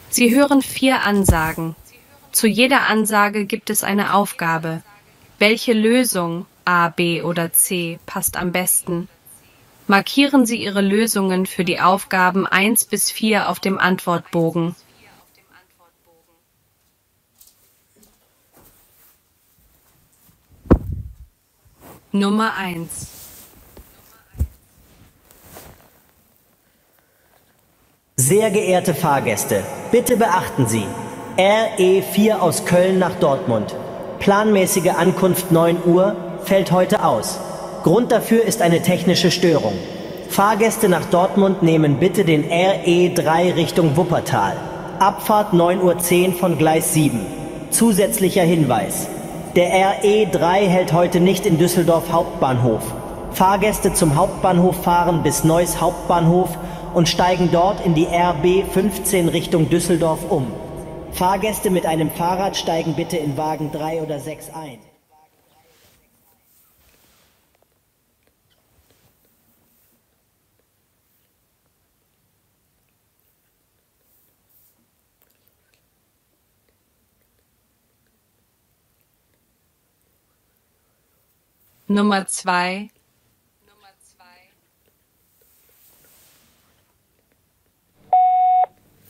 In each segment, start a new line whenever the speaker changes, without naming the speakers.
Sie hören 4 Ansagen. Zu jeder Ansage gibt es eine Aufgabe. Welche Lösung, A, B oder C, passt am besten? Markieren Sie Ihre Lösungen für die Aufgaben 1 bis 4 auf dem Antwortbogen. Nummer 1.
Sehr geehrte Fahrgäste, bitte beachten Sie, RE4 aus Köln nach Dortmund. Planmäßige Ankunft 9 Uhr fällt heute aus. Grund dafür ist eine technische Störung. Fahrgäste nach Dortmund nehmen bitte den RE3 Richtung Wuppertal. Abfahrt 9:10 Uhr von Gleis 7. Zusätzlicher Hinweis: Der RE3 hält heute nicht in Düsseldorf Hauptbahnhof. Fahrgäste zum Hauptbahnhof fahren bis Neuss Hauptbahnhof und steigen dort in die RB 15 Richtung Düsseldorf um. Fahrgäste mit einem Fahrrad steigen bitte in Wagen 3 oder 6 ein.
Nummer 2.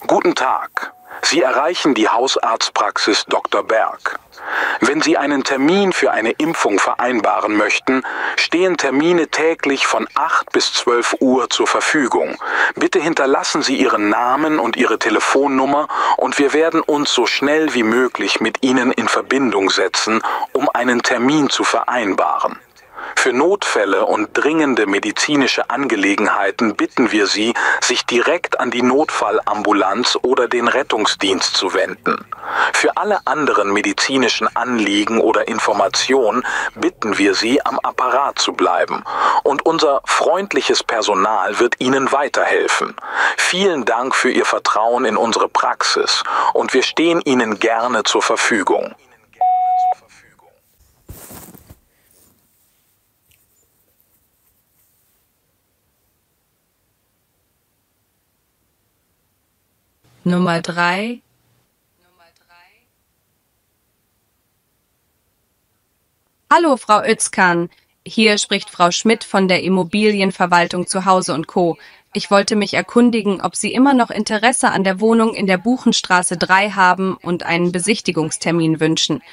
Guten Tag. Sie erreichen die Hausarztpraxis Dr. Berg. Wenn Sie einen Termin für eine Impfung vereinbaren möchten, stehen Termine täglich von 8 bis 12 Uhr zur Verfügung. Bitte hinterlassen Sie Ihren Namen und Ihre Telefonnummer und wir werden uns so schnell wie möglich mit Ihnen in Verbindung setzen, um einen Termin zu vereinbaren. Für Notfälle und dringende medizinische Angelegenheiten bitten wir Sie, sich direkt an die Notfallambulanz oder den Rettungsdienst zu wenden. Für alle anderen medizinischen Anliegen oder Informationen bitten wir Sie, am Apparat zu bleiben. Und unser freundliches Personal wird Ihnen weiterhelfen. Vielen Dank für Ihr Vertrauen in unsere Praxis und wir stehen Ihnen gerne zur Verfügung.
Nummer 3. Hallo, Frau Özkan. Hier spricht Frau Schmidt von der Immobilienverwaltung zu Hause und Co. Ich wollte mich erkundigen, ob Sie immer noch Interesse an der Wohnung in der Buchenstraße 3 haben und einen Besichtigungstermin wünschen.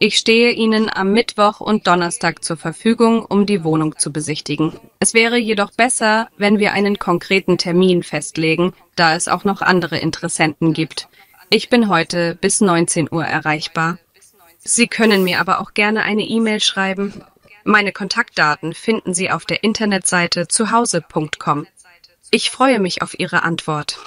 Ich stehe Ihnen am Mittwoch und Donnerstag zur Verfügung, um die Wohnung zu besichtigen. Es wäre jedoch besser, wenn wir einen konkreten Termin festlegen, da es auch noch andere Interessenten gibt. Ich bin heute bis 19 Uhr erreichbar. Sie können mir aber auch gerne eine E-Mail schreiben. Meine Kontaktdaten finden Sie auf der Internetseite zuhause.com. Ich freue mich auf Ihre Antwort.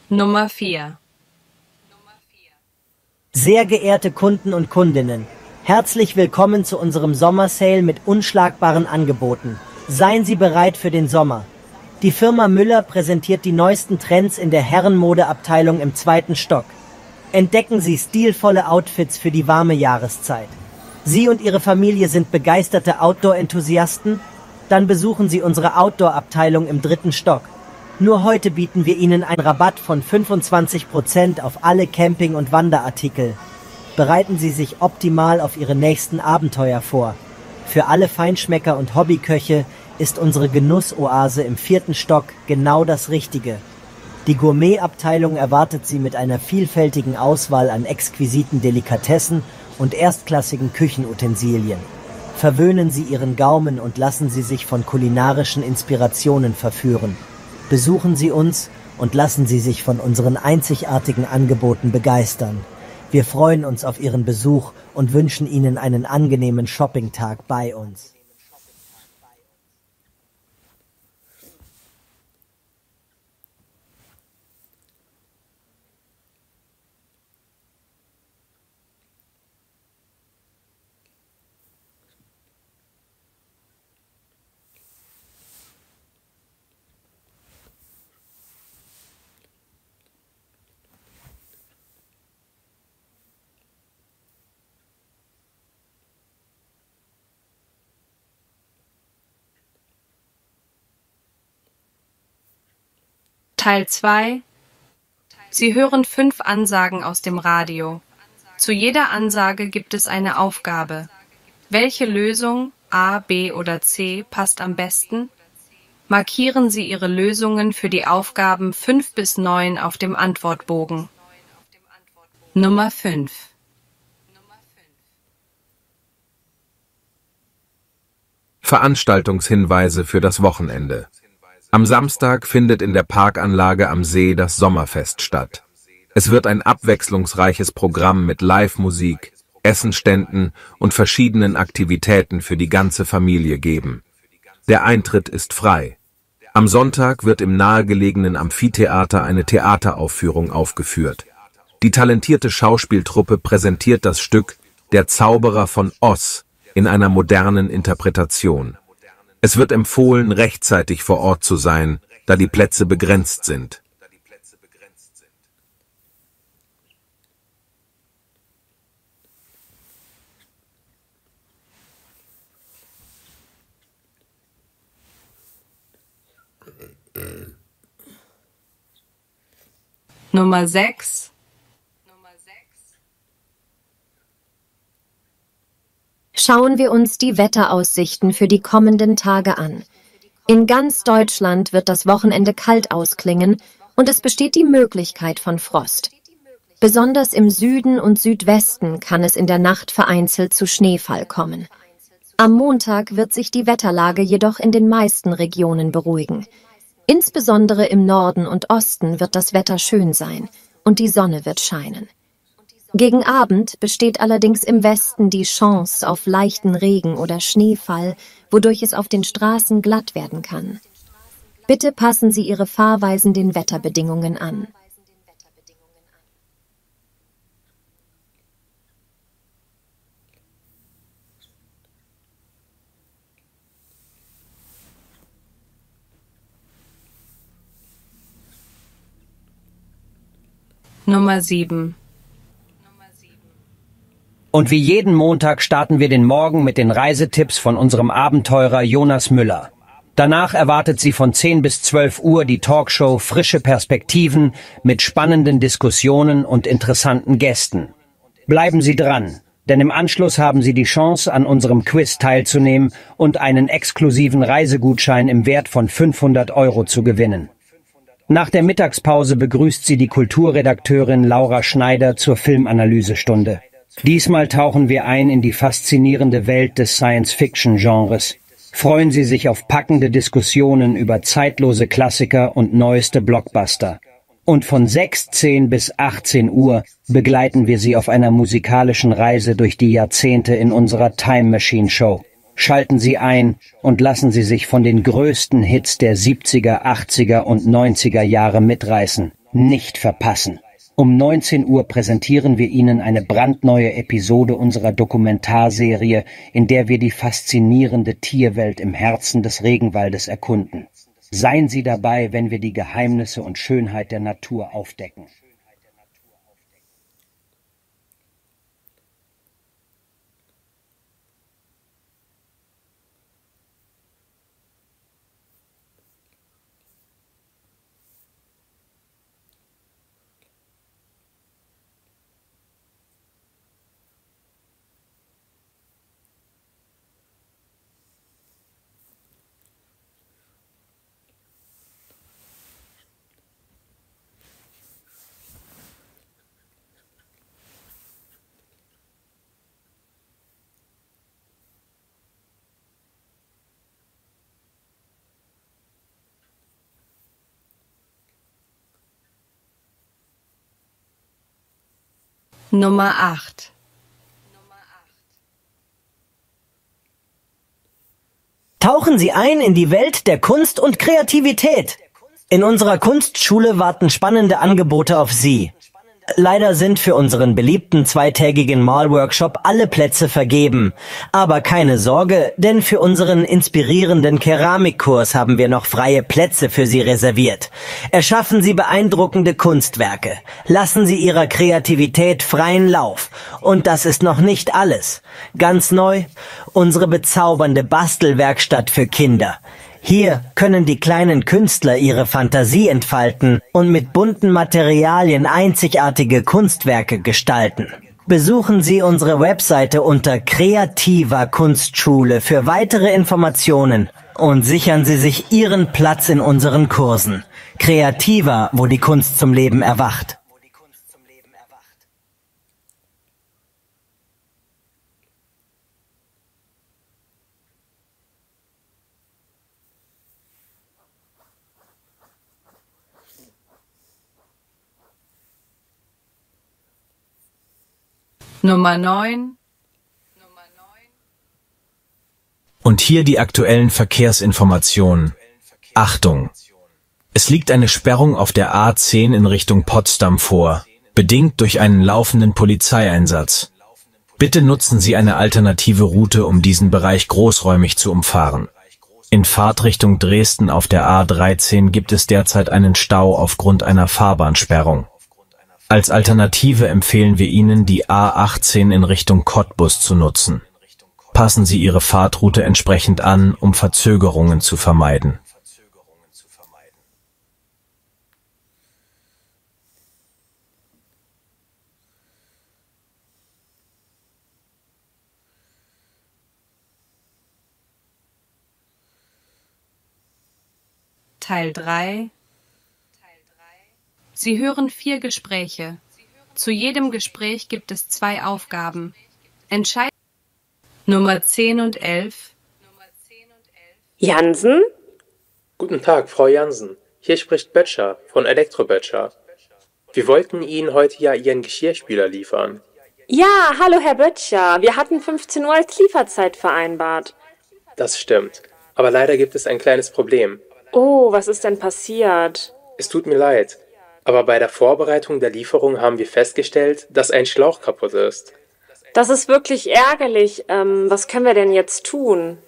Nummer 4.
Sehr geehrte Kunden und Kundinnen, herzlich willkommen zu unserem Sommersale mit unschlagbaren Angeboten. Seien Sie bereit für den Sommer. Die Firma Müller präsentiert die neuesten Trends in der Herrenmodeabteilung im 2. Stock. Entdecken Sie stilvolle Outfits für die warme Jahreszeit. Sie und Ihre Familie sind begeisterte Outdoor-Enthusiasten? Dann besuchen Sie unsere Outdoor-Abteilung im 3. Stock. Nur heute bieten wir Ihnen einen Rabatt von 25% auf alle Camping- und Wanderartikel. Bereiten Sie sich optimal auf Ihre nächsten Abenteuer vor. Für alle Feinschmecker und Hobbyköche ist unsere Genussoase im 4. Stock genau das Richtige. Die Gourmetabteilung erwartet Sie mit einer vielfältigen Auswahl an exquisiten Delikatessen und erstklassigen Küchenutensilien. Verwöhnen Sie Ihren Gaumen und lassen Sie sich von kulinarischen Inspirationen verführen. Besuchen Sie uns und lassen Sie sich von unseren einzigartigen Angeboten begeistern. Wir freuen uns auf Ihren Besuch und wünschen Ihnen einen angenehmen Shoppingtag bei uns.
Teil 2. Sie hören 5 Ansagen aus dem Radio. Zu jeder Ansage gibt es eine Aufgabe. Welche Lösung, A, B oder C, passt am besten? Markieren Sie Ihre Lösungen für die Aufgaben 5 bis 9 auf dem Antwortbogen. Nummer 5.
Veranstaltungshinweise für das Wochenende. Am Samstag findet in der Parkanlage am See das Sommerfest statt. Es wird ein abwechslungsreiches Programm mit Live-Musik, Essenständen und verschiedenen Aktivitäten für die ganze Familie geben. Der Eintritt ist frei. Am Sonntag wird im nahegelegenen Amphitheater eine Theateraufführung aufgeführt. Die talentierte Schauspieltruppe präsentiert das Stück Der Zauberer von Oz in einer modernen Interpretation. Es wird empfohlen, rechtzeitig vor Ort zu sein, da die Plätze begrenzt sind.
Nummer 6.
Schauen wir uns die Wetteraussichten für die kommenden Tage an. In ganz Deutschland wird das Wochenende kalt ausklingen und es besteht die Möglichkeit von Frost. Besonders im Süden und Südwesten kann es in der Nacht vereinzelt zu Schneefall kommen. Am Montag wird sich die Wetterlage jedoch in den meisten Regionen beruhigen. Insbesondere im Norden und Osten wird das Wetter schön sein und die Sonne wird scheinen. Gegen Abend besteht allerdings im Westen die Chance auf leichten Regen oder Schneefall, wodurch es auf den Straßen glatt werden kann. Bitte passen Sie Ihre Fahrweisen den Wetterbedingungen an.
Nummer 7.
Und wie jeden Montag starten wir den Morgen mit den Reisetipps von unserem Abenteurer Jonas Müller. Danach erwartet Sie von 10 bis 12 Uhr die Talkshow Frische Perspektiven mit spannenden Diskussionen und interessanten Gästen. Bleiben Sie dran, denn im Anschluss haben Sie die Chance, an unserem Quiz teilzunehmen und einen exklusiven Reisegutschein im Wert von 500 € zu gewinnen. Nach der Mittagspause begrüßt Sie die Kulturredakteurin Laura Schneider zur Filmanalysestunde. Diesmal tauchen wir ein in die faszinierende Welt des Science-Fiction-Genres. Freuen Sie sich auf packende Diskussionen über zeitlose Klassiker und neueste Blockbuster. Und von 16 bis 18 Uhr begleiten wir Sie auf einer musikalischen Reise durch die Jahrzehnte in unserer Time Machine Show. Schalten Sie ein und lassen Sie sich von den größten Hits der 70er, 80er und 90er Jahre mitreißen. Nicht verpassen. Um 19 Uhr präsentieren wir Ihnen eine brandneue Episode unserer Dokumentarserie, in der wir die faszinierende Tierwelt im Herzen des Regenwaldes erkunden. Seien Sie dabei, wenn wir die Geheimnisse und Schönheit der Natur aufdecken.
Nummer 8.
Tauchen Sie ein in die Welt der Kunst und Kreativität. In unserer Kunstschule warten spannende Angebote auf Sie. Leider sind für unseren beliebten zweitägigen Malworkshop alle Plätze vergeben. Aber keine Sorge, denn für unseren inspirierenden Keramikkurs haben wir noch freie Plätze für Sie reserviert. Erschaffen Sie beeindruckende Kunstwerke. Lassen Sie Ihrer Kreativität freien Lauf. Und das ist noch nicht alles. Ganz neu, unsere bezaubernde Bastelwerkstatt für Kinder. Hier können die kleinen Künstler ihre Fantasie entfalten und mit bunten Materialien einzigartige Kunstwerke gestalten. Besuchen Sie unsere Webseite unter Kreativer Kunstschule für weitere Informationen und sichern Sie sich Ihren Platz in unseren Kursen. Kreativer, wo die Kunst zum Leben erwacht.
Nummer 9.
Und hier die aktuellen Verkehrsinformationen. Achtung! Es liegt eine Sperrung auf der A10 in Richtung Potsdam vor, bedingt durch einen laufenden Polizeieinsatz. Bitte nutzen Sie eine alternative Route, um diesen Bereich großräumig zu umfahren. In Fahrtrichtung Dresden auf der A13 gibt es derzeit einen Stau aufgrund einer Fahrbahnsperrung. Als Alternative empfehlen wir Ihnen, die A18 in Richtung Cottbus zu nutzen. Passen Sie Ihre Fahrtroute entsprechend an, um Verzögerungen zu vermeiden.
Teil 3. Sie hören 4 Gespräche. Zu jedem Gespräch gibt es 2 Aufgaben. Entscheiden Nummer 10 und 11.
Jansen?
Guten Tag, Frau Jansen. Hier spricht Böttcher von Elektroböttcher. Wir wollten Ihnen heute ja Ihren Geschirrspüler liefern.
Ja, hallo Herr Böttcher. Wir hatten 15 Uhr als Lieferzeit vereinbart.
Das stimmt. Aber leider gibt es ein kleines Problem.
Oh, was ist denn passiert?
Es tut mir leid. Aber bei der Vorbereitung der Lieferung haben wir festgestellt, dass ein Schlauch kaputt ist.
Das ist wirklich ärgerlich. Was können wir denn jetzt tun?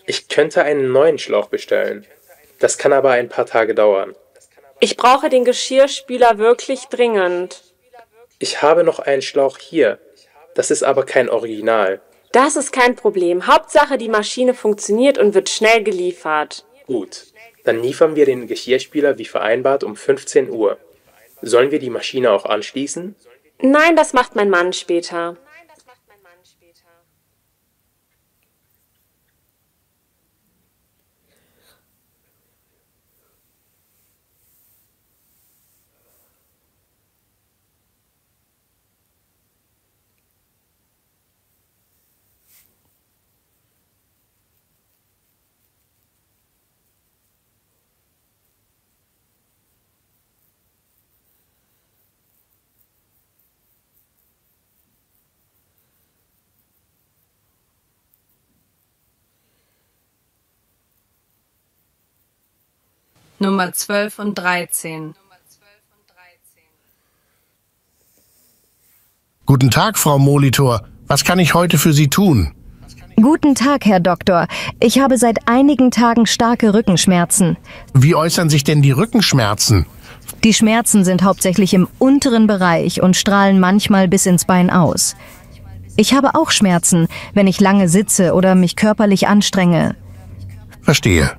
Ich könnte einen neuen Schlauch bestellen. Das kann aber ein paar Tage dauern.
Ich brauche den Geschirrspüler wirklich dringend.
Ich habe noch einen Schlauch hier. Das ist aber kein Original.
Das ist kein Problem. Hauptsache, die Maschine funktioniert und wird schnell geliefert.
Gut. Dann liefern wir den Geschirrspüler wie vereinbart um 15 Uhr. Sollen wir die Maschine auch anschließen?
Nein, das macht mein Mann später.
Nummer 12 und 13.
Guten Tag, Frau Molitor. Was kann ich heute für Sie tun?
Guten Tag, Herr Doktor. Ich habe seit einigen Tagen starke Rückenschmerzen.
Wie äußern sich denn die Rückenschmerzen?
Die Schmerzen sind hauptsächlich im unteren Bereich und strahlen manchmal bis ins Bein aus. Ich habe auch Schmerzen, wenn ich lange sitze oder mich körperlich anstrenge.
Verstehe.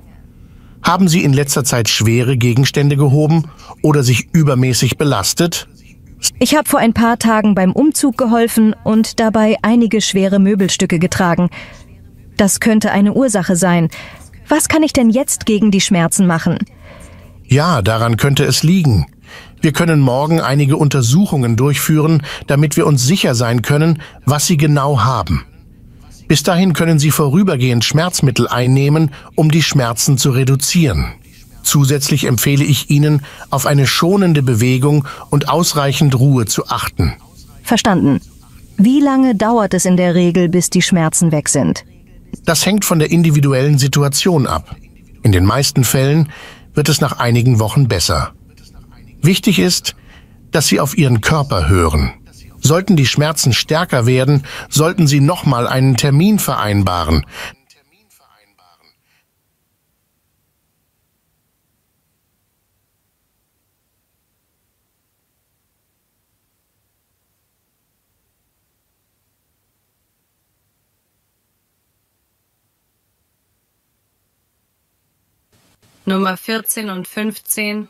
Haben Sie in letzter Zeit schwere Gegenstände gehoben oder sich übermäßig belastet?
Ich habe vor ein paar Tagen beim Umzug geholfen und dabei einige schwere Möbelstücke getragen. Das könnte eine Ursache sein. Was kann ich denn jetzt gegen die Schmerzen machen?
Ja, daran könnte es liegen. Wir können morgen einige Untersuchungen durchführen, damit wir uns sicher sein können, was Sie genau haben. Bis dahin können Sie vorübergehend Schmerzmittel einnehmen, um die Schmerzen zu reduzieren. Zusätzlich empfehle ich Ihnen, auf eine schonende Bewegung und ausreichend Ruhe zu achten.
Verstanden. Wie lange dauert es in der Regel, bis die Schmerzen weg sind?
Das hängt von der individuellen Situation ab. In den meisten Fällen wird es nach einigen Wochen besser. Wichtig ist, dass Sie auf Ihren Körper hören. Sollten die Schmerzen stärker werden, sollten Sie nochmal einen Termin vereinbaren.
Nummer 14 und 15.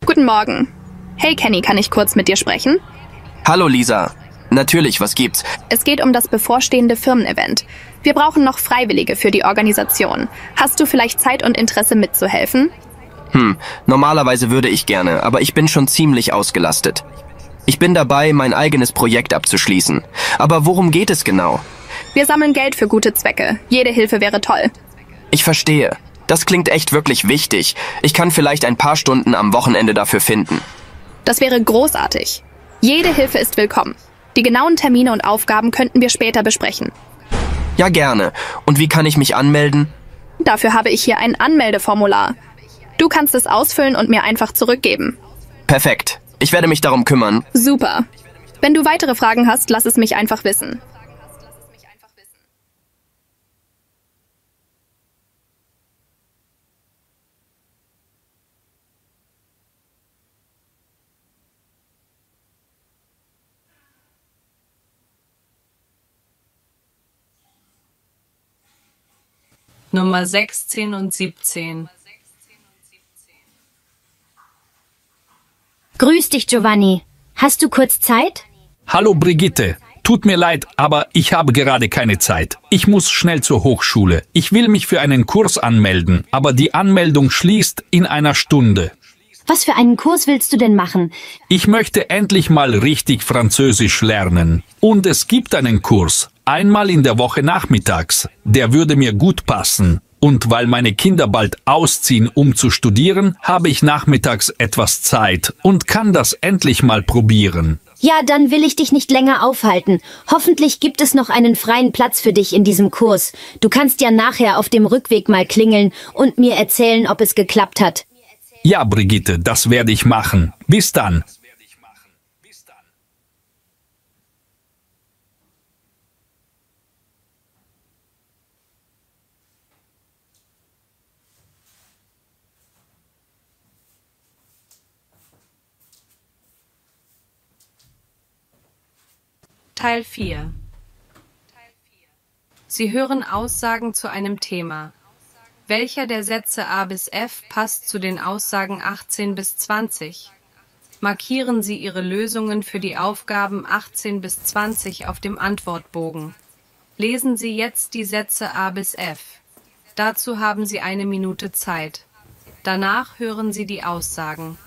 Guten Morgen. Hey Kenny, kann ich kurz mit dir sprechen?
Hallo Lisa. Natürlich, was gibt's?
Es geht um das bevorstehende Firmen-Event. Wir brauchen noch Freiwillige für die Organisation. Hast du vielleicht Zeit und Interesse mitzuhelfen?
Normalerweise würde ich gerne, aber ich bin schon ziemlich ausgelastet. Ich bin dabei, mein eigenes Projekt abzuschließen. Aber worum geht es genau?
Wir sammeln Geld für gute Zwecke. Jede Hilfe wäre toll.
Ich verstehe. Das klingt echt wirklich wichtig. Ich kann vielleicht ein paar Stunden am Wochenende dafür finden.
Das wäre großartig. Jede Hilfe ist willkommen. Die genauen Termine und Aufgaben könnten wir später besprechen.
Ja, gerne. Und wie kann ich mich anmelden?
Dafür habe ich hier ein Anmeldeformular. Du kannst es ausfüllen und mir einfach zurückgeben.
Perfekt. Ich werde mich darum kümmern.
Super. Wenn du weitere Fragen hast, lass es mich einfach wissen.
Nummer 16 und 17.
Grüß dich, Giovanni. Hast du kurz Zeit?
Hallo Brigitte. Tut mir leid, aber ich habe gerade keine Zeit. Ich muss schnell zur Hochschule. Ich will mich für einen Kurs anmelden, aber die Anmeldung schließt in einer Stunde.
Was für einen Kurs willst du denn machen?
Ich möchte endlich mal richtig Französisch lernen. Und es gibt einen Kurs, einmal in der Woche nachmittags. Der würde mir gut passen. Und weil meine Kinder bald ausziehen, um zu studieren, habe ich nachmittags etwas Zeit und kann das endlich mal probieren.
Ja, dann will ich dich nicht länger aufhalten. Hoffentlich gibt es noch einen freien Platz für dich in diesem Kurs. Du kannst ja nachher auf dem Rückweg mal klingeln und mir erzählen, ob es geklappt hat.
Ja, Brigitte, das werde ich machen. Bis dann.
Teil 4. Sie hören Aussagen zu einem Thema. Welcher der Sätze A bis F passt zu den Aussagen 18 bis 20? Markieren Sie Ihre Lösungen für die Aufgaben 18 bis 20 auf dem Antwortbogen. Lesen Sie jetzt die Sätze A bis F. Dazu haben Sie 1 Minute Zeit. Danach hören Sie die Aussagen.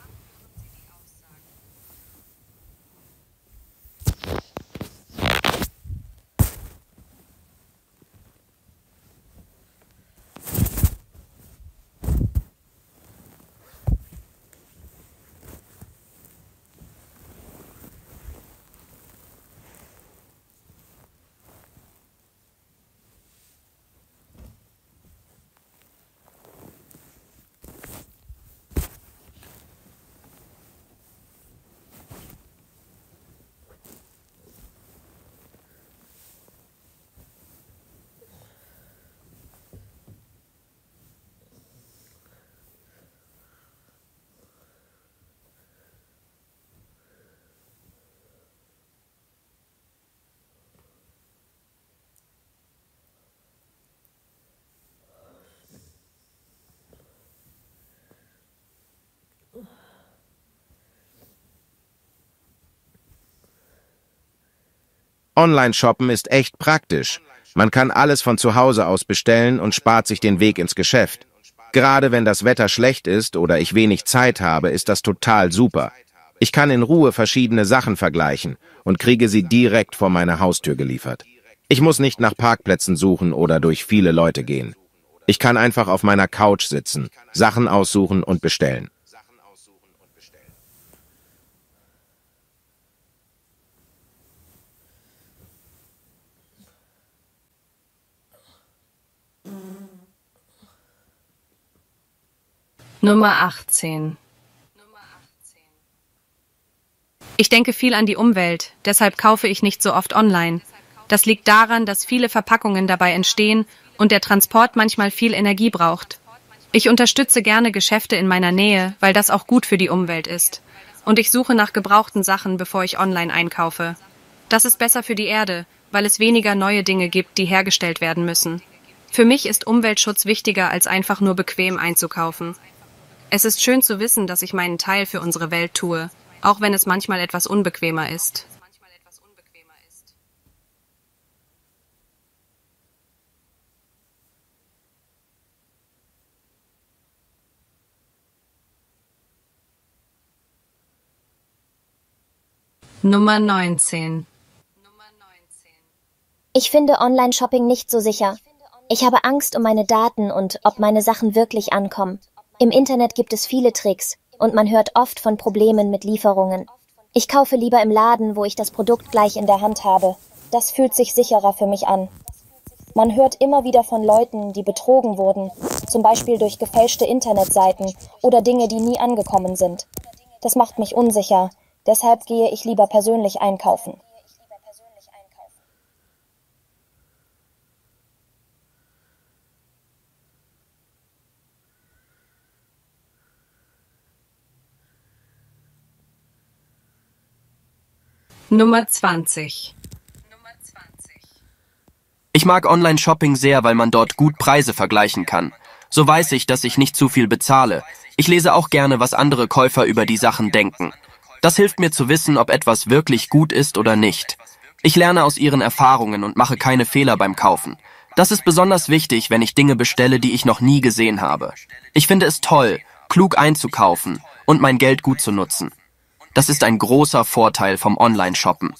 Online-Shoppen ist echt praktisch. Man kann alles von zu Hause aus bestellen und spart sich den Weg ins Geschäft. Gerade wenn das Wetter schlecht ist oder ich wenig Zeit habe, ist das total super. Ich kann in Ruhe verschiedene Sachen vergleichen und kriege sie direkt vor meine Haustür geliefert. Ich muss nicht nach Parkplätzen suchen oder durch viele Leute gehen. Ich kann einfach auf meiner Couch sitzen, Sachen aussuchen und bestellen.
Nummer 18. Ich denke viel an die Umwelt, deshalb kaufe ich nicht so oft online. Das liegt daran, dass viele Verpackungen dabei entstehen und der Transport manchmal viel Energie braucht. Ich unterstütze gerne Geschäfte in meiner Nähe, weil das auch gut für die Umwelt ist. Und ich suche nach gebrauchten Sachen, bevor ich online einkaufe. Das ist besser für die Erde, weil es weniger neue Dinge gibt, die hergestellt werden müssen. Für mich ist Umweltschutz wichtiger, als einfach nur bequem einzukaufen. Es ist schön zu wissen, dass ich meinen Teil für unsere Welt tue, auch wenn es manchmal etwas unbequemer ist. Nummer 19.
Ich finde Online-Shopping nicht so sicher. Ich habe Angst um meine Daten und ob meine Sachen wirklich ankommen. Im Internet gibt es viele Tricks und man hört oft von Problemen mit Lieferungen. Ich kaufe lieber im Laden, wo ich das Produkt gleich in der Hand habe. Das fühlt sich sicherer für mich an. Man hört immer wieder von Leuten, die betrogen wurden, zum Beispiel durch gefälschte Internetseiten oder Dinge, die nie angekommen sind. Das macht mich unsicher, deshalb gehe ich lieber persönlich einkaufen.
Nummer 20.
Ich mag Online-Shopping sehr, weil man dort gut Preise vergleichen kann. So weiß ich, dass ich nicht zu viel bezahle. Ich lese auch gerne, was andere Käufer über die Sachen denken. Das hilft mir zu wissen, ob etwas wirklich gut ist oder nicht. Ich lerne aus ihren Erfahrungen und mache keine Fehler beim Kaufen. Das ist besonders wichtig, wenn ich Dinge bestelle, die ich noch nie gesehen habe. Ich finde es toll, klug einzukaufen und mein Geld gut zu nutzen. Das ist ein großer Vorteil vom Online-Shoppen.